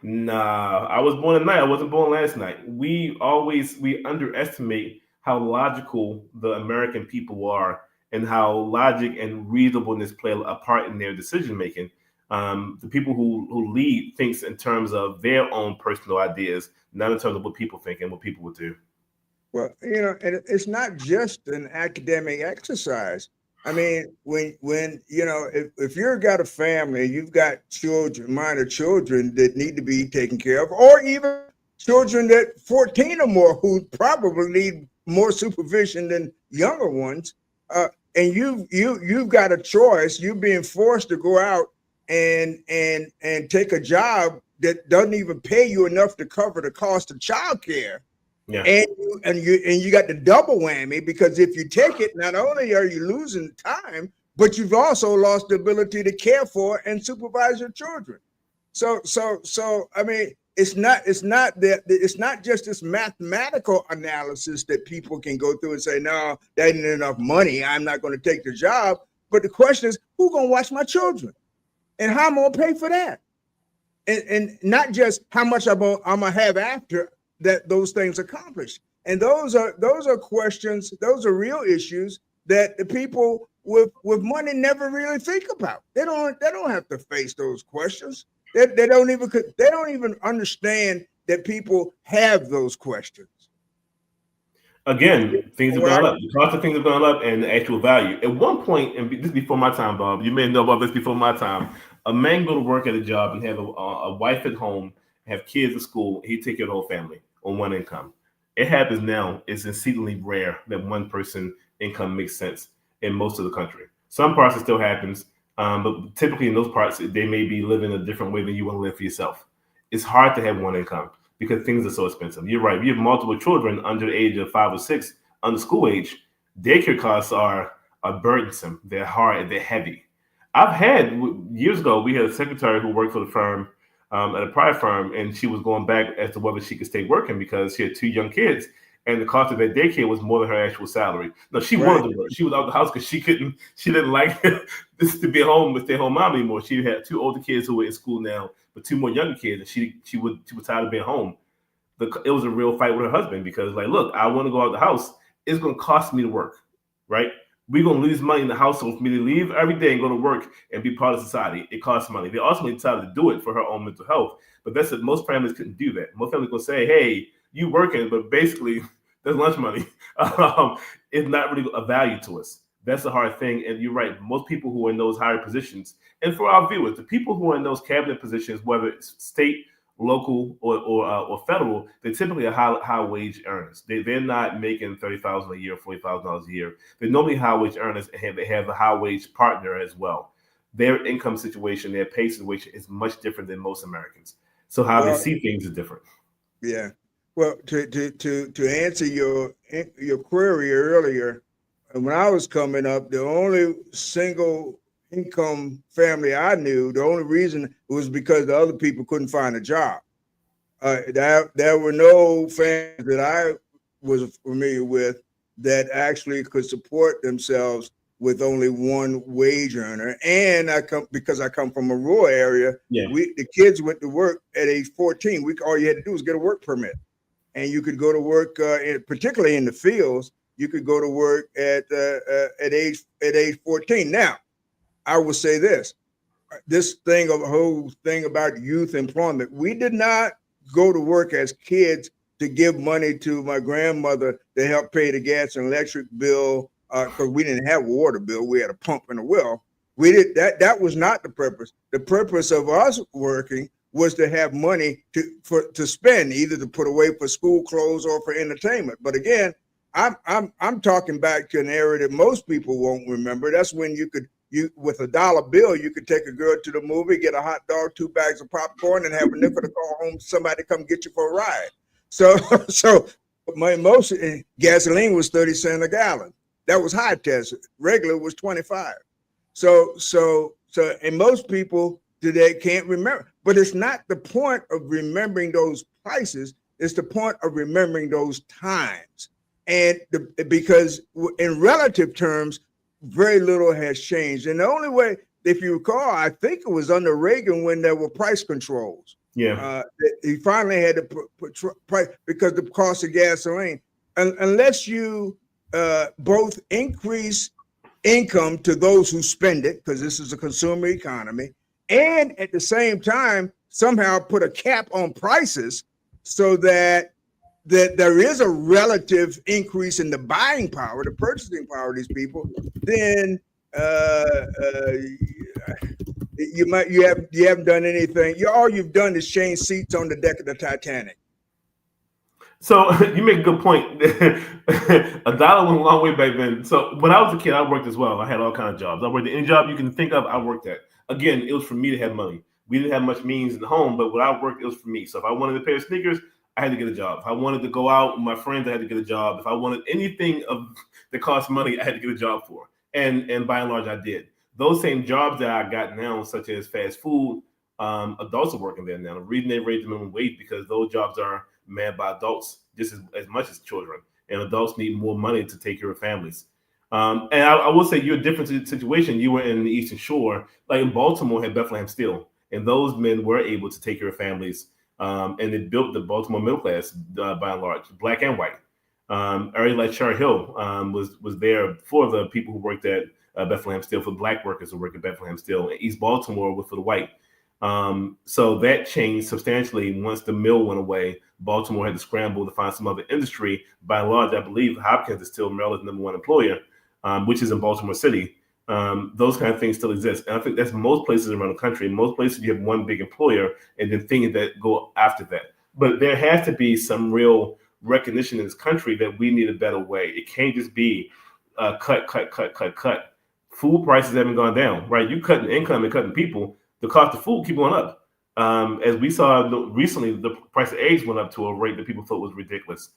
Nah, I was born tonight. I wasn't born last night. We underestimate how logical the American people are and how logic and reasonableness play a part in their decision making. The people who lead thinks in terms of their own personal ideas, not in terms of what people think and what people would do. Well, and it's not just an academic exercise. I mean, when if you've got a family, you've got children, minor children that need to be taken care of, or even children that 14 or more who probably need more supervision than younger ones, and you've got a choice. You're being forced to go out and take a job that doesn't even pay you enough to cover the cost of childcare. Yeah. And you got the double whammy, because if you take it, not only are you losing time, but you've also lost the ability to care for and supervise your children. So I mean, it's not just this mathematical analysis that people can go through and say, no, that ain't enough money, I'm not going to take the job. But the question is, who's going to watch my children, and how I'm going to pay for that, and not just how much I'm gonna have after that those things accomplished. And those are questions, those are real issues that the people with money never really think about. They don't have to face those questions. They don't even understand that people have those questions. Again, things have gone up. The cost of things have gone up, and the actual value. At one point, and this is before my time, Bob, you may know about this before my time, a man go to work at a job and have a wife at home, have kids at school, he'd take care of the whole family on one income. It happens now. It's exceedingly rare that one person income makes sense in most of the country. Some parts it still happens, but typically in those parts, they may be living a different way than you want to live for yourself. It's hard to have one income because things are so expensive. You're right. If you have multiple children under the age of 5 or 6, under school age, daycare costs are burdensome. They're hard and they're heavy. Years ago, we had a secretary who worked for the firm. at a private firm, and she was going back as to whether she could stay working because she had 2 young kids, and the cost of that daycare was more than her actual salary. No, she Right. wanted to work. She was out the house because she didn't like this to be home, to stay home mom anymore. She had 2 older kids who were in school now, but 2 more younger kids, and she was tired of being home. It was a real fight with her husband because, like, look, I want to go out the house. It's going to cost me to work, right? We're going to lose money in the household for me to leave every day and go to work and be part of society. It costs money. They ultimately decided to do it for her own mental health. But that's it. Most families couldn't do that. Most families going to say, hey, you working, but basically there's lunch money. It's not really a value to us. That's a hard thing. And you're right. Most people who are in those higher positions, and for our viewers, the people who are in those cabinet positions, whether it's state, local, or federal, they're typically a high wage earners. They're not making $30,000 a year, $40,000 a year. They're normally high wage earners, and they have a high wage partner as well. Their income situation, their pay situation is much different than most Americans. So how they Well, see things is different. yeah. Well, to answer your query earlier, when I was coming up, the only single income family I knew, the only reason was because the other people couldn't find a job. There were no families that I was familiar with that actually could support themselves with only one wage earner. And because I come from a rural area. Yeah. The kids went to work at age 14. All you had to do was get a work permit, and you could go to work, particularly in the fields. You could go to work at age 14. Now, I will say this whole thing about youth employment. We did not go to work as kids to give money to my grandmother to help pay the gas and electric bill, because we didn't have a water bill. We had a pump and a well. We did that. That was not the purpose. The purpose of us working was to have money to spend, either to put away for school clothes or for entertainment. But again, I'm talking back to an era that most people won't remember. That's when you with $1 bill, you could take a girl to the movie, get a hot dog, 2 bags of popcorn, and have a nickel to call home somebody to come get you for a ride. So most gasoline was 30 cents a gallon. That was high test. Regular was 25. So and most people today can't remember. But it's not the point of remembering those prices. It's the point of remembering those times. And because in relative terms, very little has changed. And the only way, if you recall, I think it was under Reagan when there were price controls. Yeah. He finally had to put price because the cost of gasoline. Unless you both increase income to those who spend it, because this is a consumer economy, and at the same time somehow put a cap on prices so that there is a relative increase in the buying power, the purchasing power of these people, then you haven't done anything. All you've done is change seats on the deck of the Titanic. So you make a good point. $1 went a long way back then. So when I was a kid, I worked as well. I had all kinds of jobs. I worked at any job you can think of, I worked at. Again, it was for me to have money. We didn't have much means in the home, but when I worked, it was for me. So if I wanted a pair of sneakers, I had to get a job. If I wanted to go out with my friends, I had to get a job. If I wanted anything that cost money, I had to get a job for. And by and large, I did. Those same jobs that I got now, such as fast food, adults are working there now. The reason they raised the minimum wage because those jobs are manned by adults just as much as children. And adults need more money to take care of families. And I will say you're a different situation. You were in the Eastern Shore, like in Baltimore had Bethlehem Steel. And those men were able to take care of families. And it built the Baltimore middle class by and large, black and white. Area like Char Hill was there for the people who worked at Bethlehem Steel, for black workers who worked at Bethlehem Steel. And East Baltimore was for the white. So that changed substantially once the mill went away. Baltimore had to scramble to find some other industry. By and large, I believe Hopkins is still Maryland's #1 employer, which is in Baltimore City. Those kind of things still exist. And I think that's most places around the country. Most places you have one big employer and then things that go after that. But there has to be some real recognition in this country that we need a better way. It can't just be cut. Food prices haven't gone down, right? You cutting income and cutting people. The cost of food keep going up. As we saw recently, the price of eggs went up to a rate that people thought was ridiculous.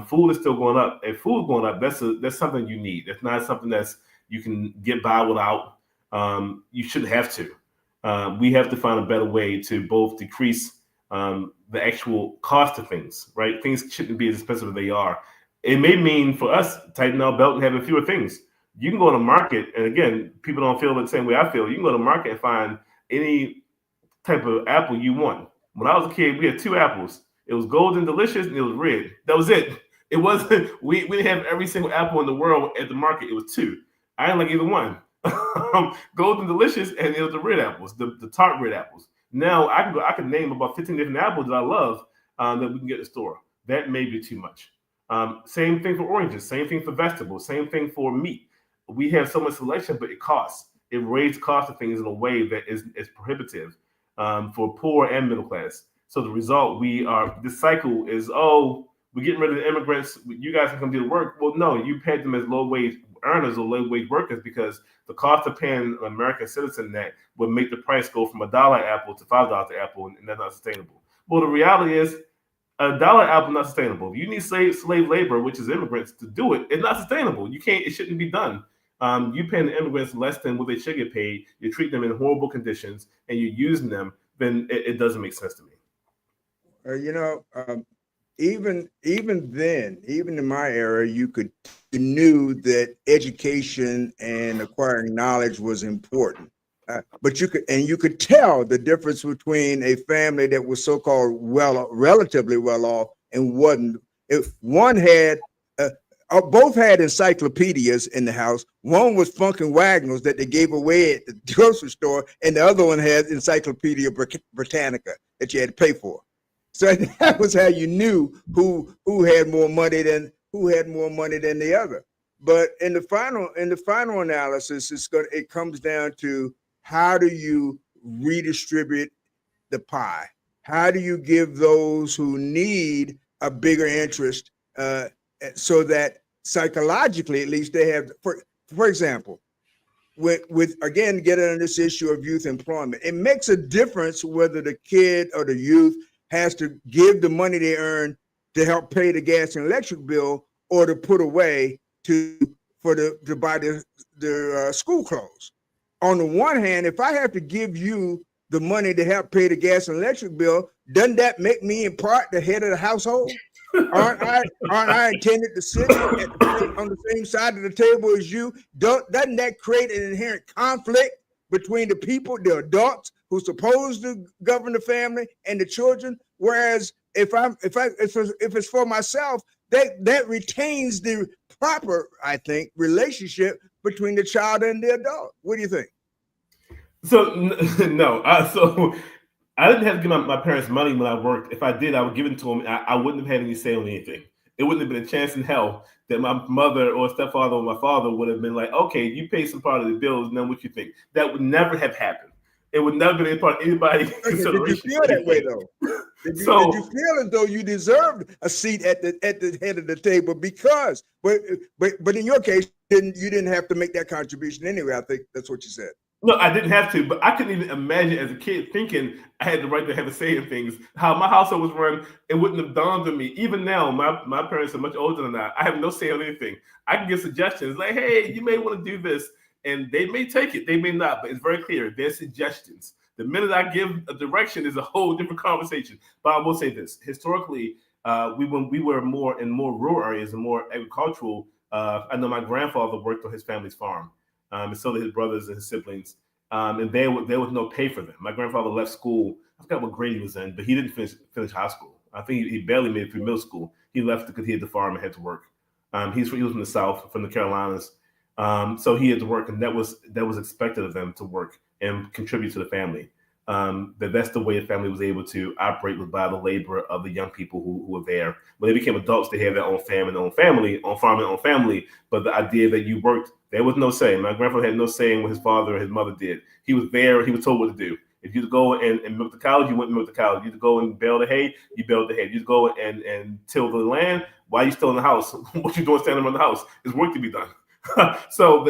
Food is still going up. If food going up, that's something you need. It's not something you can get by without. You shouldn't have to. We have to find a better way to both decrease the actual cost of things, right? Things shouldn't be as expensive as they are. It may mean for us tightening our belt and having fewer things. You can go to the market, and again, people don't feel the same way I feel. You can go to the market and find any type of apple you want. When I was a kid, we had two apples. It was golden delicious and it was red. That was it. It wasn't we didn't have every single apple in the world at the market. It was two. I didn't like either one. Golden delicious and it was the red apples, the tart red apples. Now I can name about 15 different apples that I love that we can get at the store. That may be too much. Same thing for oranges, same thing for vegetables, same thing for meat. We have so much selection, but it costs. It raises cost of things in a way that is prohibitive for poor and middle class. So the result, this cycle is, oh, we're getting rid of the immigrants. You guys can come do the work. Well, no, you paid them as low wage earners or low wage workers because the cost of paying an American citizen that would make the price go from $1 apple to $5 apple, and that's not sustainable. Well, the reality is $1 apple not sustainable. If you need slave labor, which is immigrants, to do it, it's not sustainable. You can't. It shouldn't be done. You paying the immigrants less than what they should get paid. You treat them in horrible conditions, and you're using them. Then it doesn't make sense to me. Even then, even in my era, you knew that education and acquiring knowledge was important. But you could tell the difference between a family that was so-called relatively well off and wasn't. If one had, both had encyclopedias in the house. One was Funkin' Wagnalls that they gave away at the grocery store, and the other one had Encyclopedia Britannica that you had to pay for. So that was how you knew who had more money than the other. But in the final analysis, it comes down to how do you redistribute the pie? How do you give those who need a bigger interest so that psychologically, at least they have, for example, with again, getting on this issue of youth employment, it makes a difference whether the kid or the youth has to give the money they earn to help pay the gas and electric bill or to put away to buy their school clothes. On the one hand, if I have to give you the money to help pay the gas and electric bill, doesn't that make me in part the head of the household? Aren't I intended to sit on the same side of the table as you? Doesn't that create an inherent conflict between the people, the adults who's supposed to govern the family and the children? Whereas if it's for myself, that retains the proper, I think, relationship between the child and the adult. What do you think? So no, so I didn't have to give my parents money when I worked. If I did, I would give it to them. I wouldn't have had any say on anything. It wouldn't have been a chance in hell that my mother or stepfather or my father would have been like, okay, you pay some part of the bills, and then what you think? That would never have happened. It would never be a part of anybody's consideration. Did you feel that way though? Did you feel as though you deserved a seat at the head of the table because, but in your case, you didn't have to make that contribution anyway. I think that's what you said. No, I didn't have to, but I couldn't even imagine as a kid thinking I had the right to have a say in things. How my household was run, it wouldn't have dawned on me. Even now, my parents are much older than I have no say on anything. I can give suggestions like, hey, you may want to do this. And they may take it, they may not, but it's very clear. They're suggestions. The minute I give a direction is a whole different conversation. But I will say this. Historically, when we were more in more rural areas and more agricultural, I know my grandfather worked on his family's farm. And so did his brothers and his siblings. And there was no pay for them. My grandfather left school. I forgot what grade he was in, but he didn't finish high school. I think he barely made it through middle school. He left because he had the farm and had to work. He was from the South, from the Carolinas. So he had to work, and that was expected of them to work and contribute to the family. That's the way the family was able to operate, was by the labor of the young people who were there. When they became adults, they had their own farm and own family. But the idea that you worked, there was no say. My grandfather had no say in what his father or his mother did. He was there. He was told what to do. If you go and milk the cows, you went and milk the cows. You go and bale the hay, you baled the hay. You go and till the land. Why are you still in the house? What you doing standing around the house? There's work to be done. So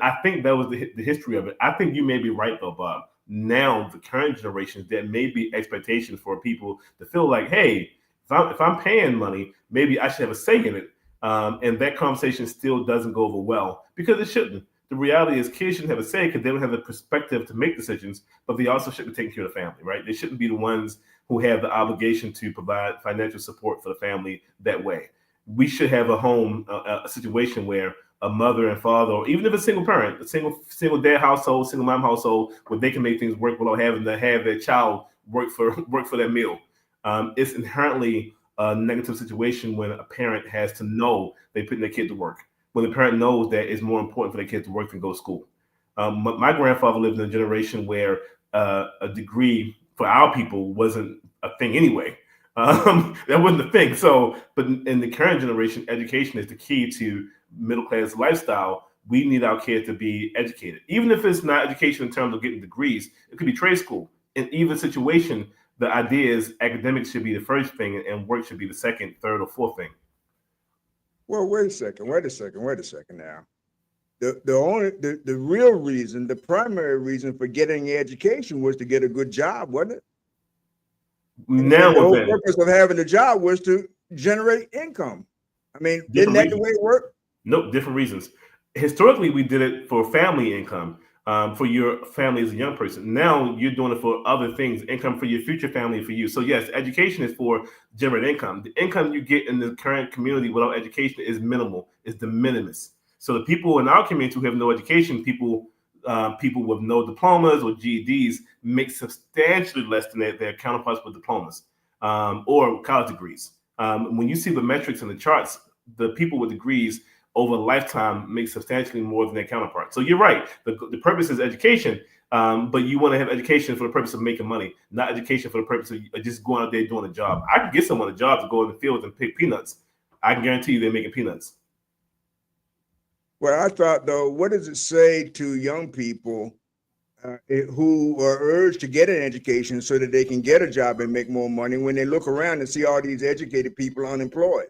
I think that was the history of it. I think you may be right though, Bob. Now the current generations, there may be expectations for people to feel like, hey, if I'm paying money, maybe I should have a say in it. And that conversation still doesn't go over well because it shouldn't. the reality is kids shouldn't have a say because they don't have the perspective to make decisions, but they also should be taking care of the family, right? They shouldn't be the ones who have the obligation to provide financial support for the family that way. We should have a situation where a mother and father, or even if it's a single parent, a single dad household, single mom household, where they can make things work without having to have their child work for their meal. It's inherently a negative situation when a parent has to know they putting their kid to work. When the parent knows that it's more important for their kid to work than go to school. My grandfather lived in a generation where a degree for our people wasn't a thing anyway. That wasn't a thing. So, but in the current generation, education is the key to middle class lifestyle. We need our kids to be educated, even if it's not education in terms of getting degrees. It could be trade school. In either situation, the idea is academics should be the first thing, and work should be the second, third, or fourth thing. Well, wait a second now. The real reason, the primary reason for getting education was to get a good job, wasn't it? Now the whole purpose of having a job was to generate income. I mean, isn't that the way it worked? Nope, different reasons. Historically, we did it for family income, for your family as a young person. Now you're doing it for other things, income for your future family, for you. So yes, education is for generate income. The income you get in the current community without education is minimal, is de minimis. So the people in our community who have no education, people with no diplomas or GEDs, make substantially less than their counterparts with diplomas or college degrees. When you see the metrics in the charts, the people with degrees over a lifetime make substantially more than their counterparts. So you're right. The purpose is education, but you want to have education for the purpose of making money, not education for the purpose of just going out there doing a job. I can get someone a job to go in the fields and pick peanuts. I can guarantee you they're making peanuts. Well, I thought, though, what does it say to young people who are urged to get an education so that they can get a job and make more money when they look around and see all these educated people unemployed?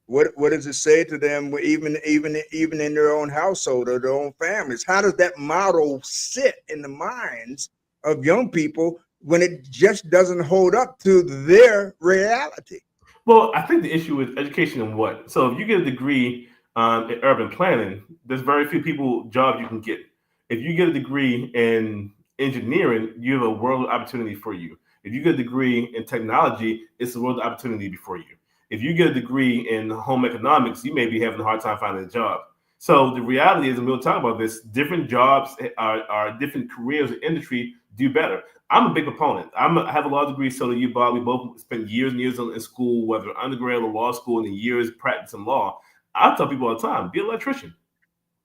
What does it say to them, even in their own household or their own families? How does that model sit in the minds of young people when it just doesn't hold up to their reality? Well, I think the issue is education and what. So if you get a degree in urban planning, there's very few jobs you can get. If you get a degree in engineering, you have a world of opportunity for you. If you get a degree in technology, it's a world of opportunity before you. If you get a degree in home economics, you may be having a hard time finding a job. So the reality is, and we'll talk about this, different jobs are different careers or industry do better. I'm a big proponent. I have a law degree, so do you, Bob. We both spent years and years in school, whether undergrad or law school, and years practicing law. I tell people all the time, be an electrician,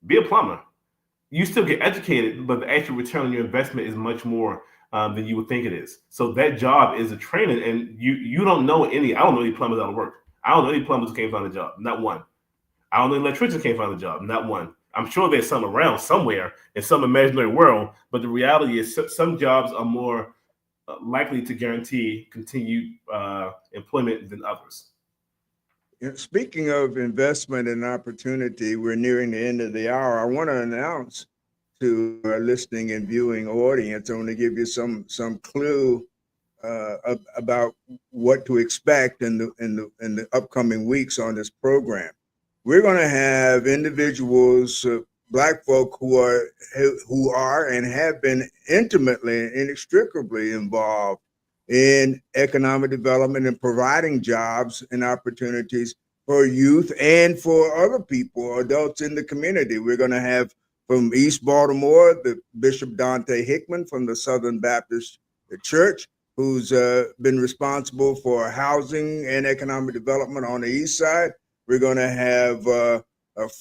be a plumber. You still get educated, but the actual return on your investment is much more than you would think it is. So that job is a training, and you don't know any. I don't know any plumbers out of work. I don't know any plumbers who can't find a job. Not one. I don't know any electricians can't find a job. Not one. I'm sure there's some around somewhere in some imaginary world, but the reality is some jobs are more likely to guarantee continued employment than others. Speaking of investment and opportunity, we're nearing the end of the hour. I want to announce to our listening and viewing audience, I want to give you some clue about what to expect in the upcoming weeks on this program. We're going to have individuals, Black folk who are and have been intimately and inextricably involved in economic development and providing jobs and opportunities for youth and for other people, adults in the community. We're going to have from East Baltimore, the Bishop Dante Hickman from the Southern Baptist Church, who's been responsible for housing and economic development on the East Side. We're going to have a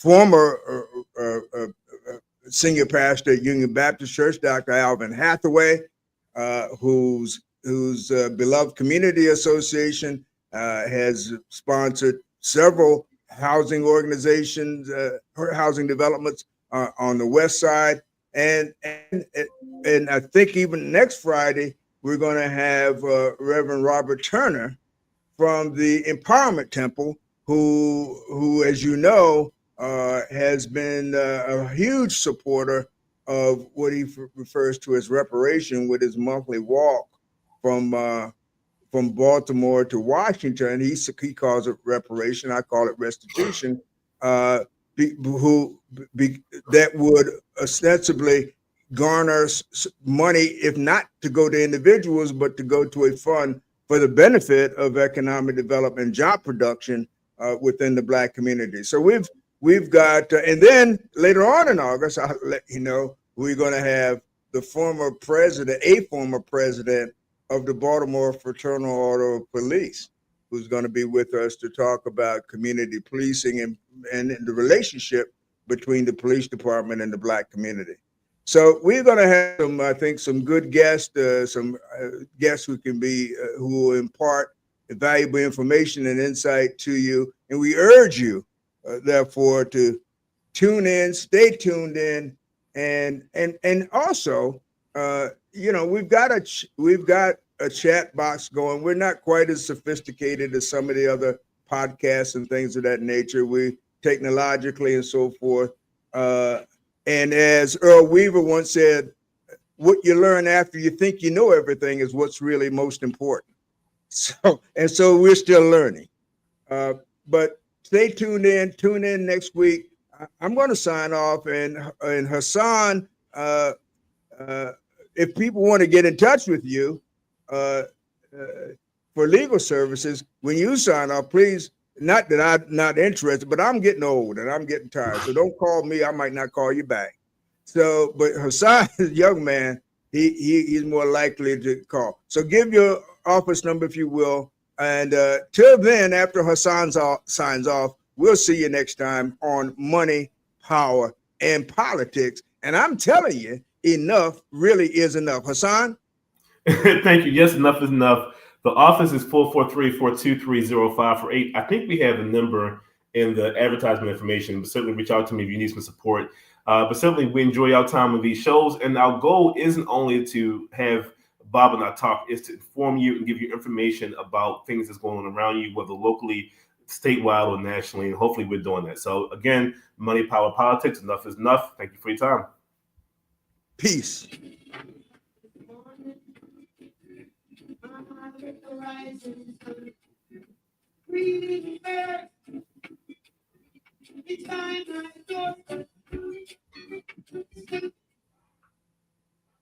former senior pastor at Union Baptist Church, Dr. Alvin Hathaway, whose beloved community association has sponsored several housing organizations, housing developments on the West Side, and I think even next Friday we're going to have Reverend Robert Turner from the Empowerment Temple, who, as you know, has been a huge supporter of what he refers to as reparation with his monthly walk from Baltimore to Washington. He calls it reparation. I call it restitution, that would ostensibly garner money, if not to go to individuals, but to go to a fund for the benefit of economic development and job production within the Black community. So we've got, and then later on in August, I'll let you know, we're going to have a former president of the Baltimore Fraternal Order of Police, who's going to be with us to talk about community policing and the relationship between the police department and the Black community. So we're going to have some, I think, some good guests, some guests who will impart valuable information and insight to you. And we urge you, therefore, to tune in, stay tuned in, and also, we've got a chat box going. We're not quite as sophisticated as some of the other podcasts and things of that nature. We technologically and so forth. And as Earl Weaver once said, what you learn after you think you know everything is what's really most important. So we're still learning. But stay tuned in. Tune in next week. I'm going to sign off. And Hassan, if people want to get in touch with you for legal services, when you sign off, please. Not that I'm not interested, but I'm getting old and I'm getting tired. So don't call me. I might not call you back. So, but Hassan is a young man. He's more likely to call. So give your office number, if you will. And till then, after Hassan signs off, we'll see you next time on Money, Power, and Politics. And I'm telling you, enough really is enough. Hassan? Thank you. Yes, enough is enough. The office is 443-423-0548. I think we have the number in the advertisement information, but certainly reach out to me if you need some support. But certainly we enjoy our time with these shows. And our goal isn't only to have Bob and I talk, is to inform you and give you information about things that's going on around you, whether locally, statewide, or nationally. And hopefully we're doing that. So again, Money, Power, Politics, enough is enough. Thank you for your time. Peace. It's time.